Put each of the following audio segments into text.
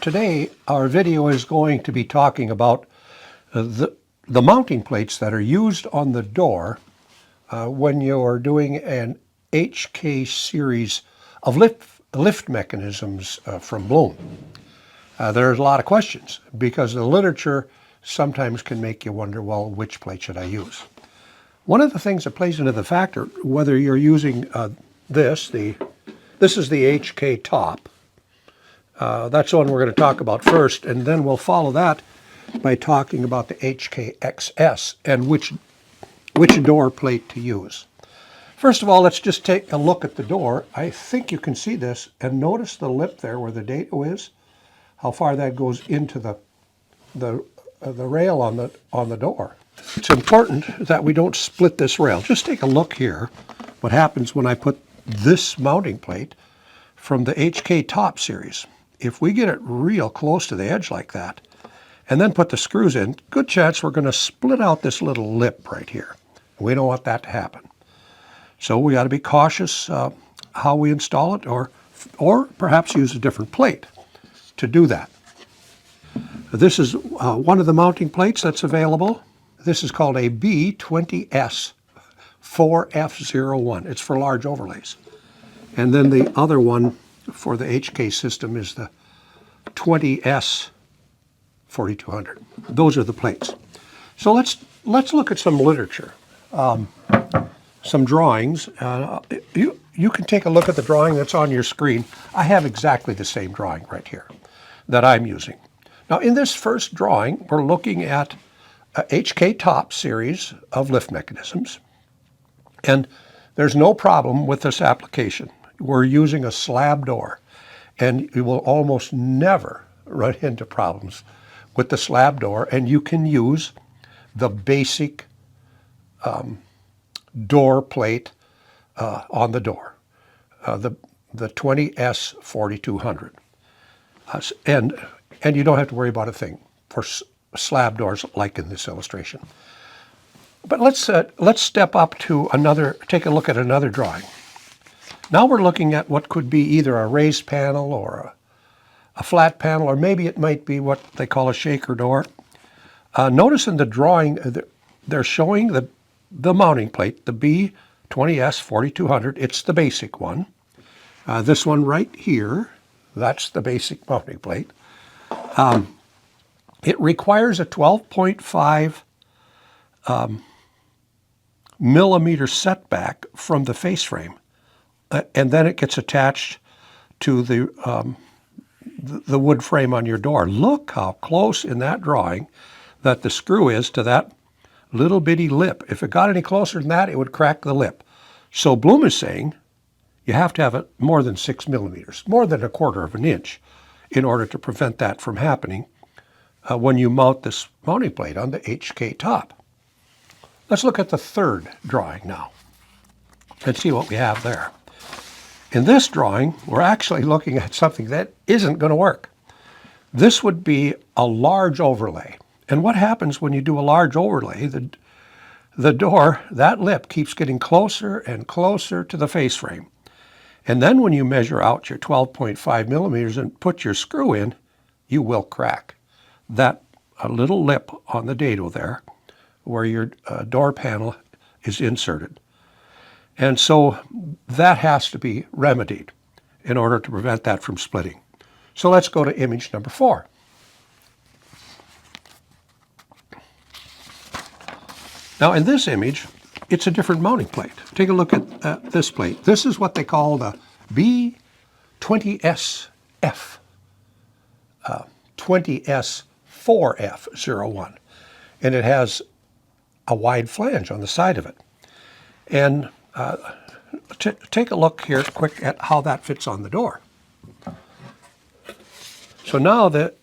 Today our video is going to be talking about the mounting plates that are used on the door when you're doing an HK series of lift mechanisms from Blum. There's a lot of questions because the literature sometimes can make you wonder, well, which plate should I use? One of the things that plays into the factor, whether you're using this is the HK top. That's the one we're going to talk about first, and then we'll follow that by talking about the HKXS and which door plate to use. First of all, let's just take a look at the door. I think you can see this, and notice the lip there where the dado is, how far that goes into the rail on the door. It's important that we don't split this rail. Just take a look here. What happens when I put this mounting plate from the HK top series? If we get it real close to the edge like that, and then put the screws in, good chance we're going to split out this little lip right here. We don't want that to happen. So we got to be cautious how we install it, or perhaps use a different plate to do that. This is one of the mounting plates that's available. This is called a B20S 4F01. It's for large overlays. And then the other one for the HK system is the 20S 4200. Those are the plates. So let's look at some literature, some drawings. You can take a look at the drawing that's on your screen. I have exactly the same drawing right here that I'm using. Now in this first drawing, we're looking at a HK top series of lift mechanisms, and there's no problem with this application. We're using a slab door, and you will almost never run into problems with the slab door, and you can use the basic door plate on the door, the 20S 4200. And you don't have to worry about a thing for slab doors like in this illustration. But let's step up to take a look at another drawing. Now we're looking at what could be either a raised panel or a flat panel, or maybe it might be what they call a shaker door. Notice in the drawing, they're showing the mounting plate, the B20S 4200. It's the basic one. This one right here, that's the basic mounting plate. It requires a 12.5 millimeter setback from the face frame. And then it gets attached to the wood frame on your door. Look how close in that drawing that the screw is to that little bitty lip. If it got any closer than that, it would crack the lip. So Blum is saying you have to have it more than 6 millimeters, more than 1/4 of an inch, in order to prevent that from happening when you mount this mounting plate on the HK top. Let's look at the third drawing now and see what we have there. In this drawing, we're actually looking at something that isn't going to work. This would be a large overlay. And what happens when you do a large overlay, the door, that lip keeps getting closer and closer to the face frame. And then when you measure out your 12.5 millimeters and put your screw in, you will crack that little lip on the dado there where your door panel is inserted. And so that has to be remedied in order to prevent that from splitting. So let's go to image number 4. Now in this image, it's a different mounting plate. Take a look at this plate. This is what they call the B20SF 20S 4F01. And it has a wide flange on the side of it. And take a look here quick at how that fits on the door. So now the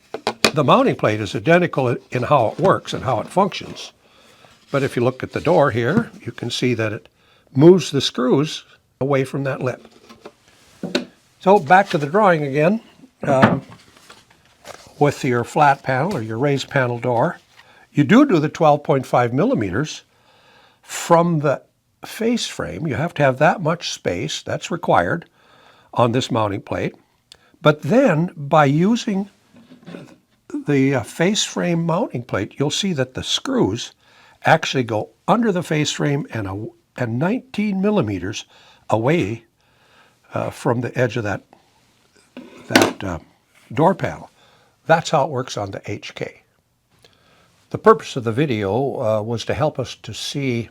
mounting plate is identical in how it works and how it functions. But if you look at the door here, you can see that it moves the screws away from that lip. So back to the drawing again. With your flat panel or your raised panel door, you do the 12.5 millimeters from the face frame. You have to have that much space, that's required on this mounting plate. But then by using the face frame mounting plate, you'll see that the screws actually go under the face frame and 19 millimeters away from the edge of that door panel. That's how it works on the HK. The purpose of the video was to help us to see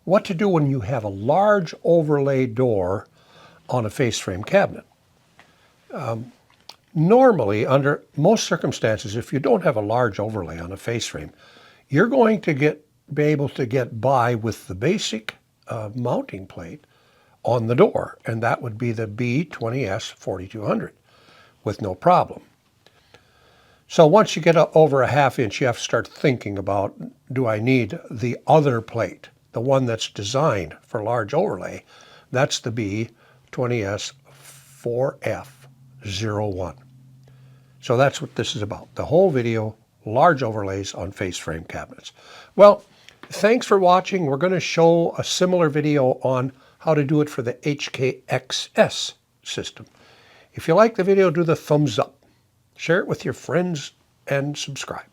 what to do when you have a large overlay door on a face frame cabinet. Normally, under most circumstances, if you don't have a large overlay on a face frame, you're going to be able to get by with the basic mounting plate on the door, and that would be the B20S 4200 with no problem. So once you get over a ½ inch, you have to start thinking about, do I need the other plate, the one that's designed for large overlay? That's the B20S 4F01. So that's what this is about. The whole video, large overlays on face frame cabinets. Well, thanks for watching. We're going to show a similar video on how to do it for the HKXS system. If you like the video, do the thumbs up. Share it with your friends and subscribe.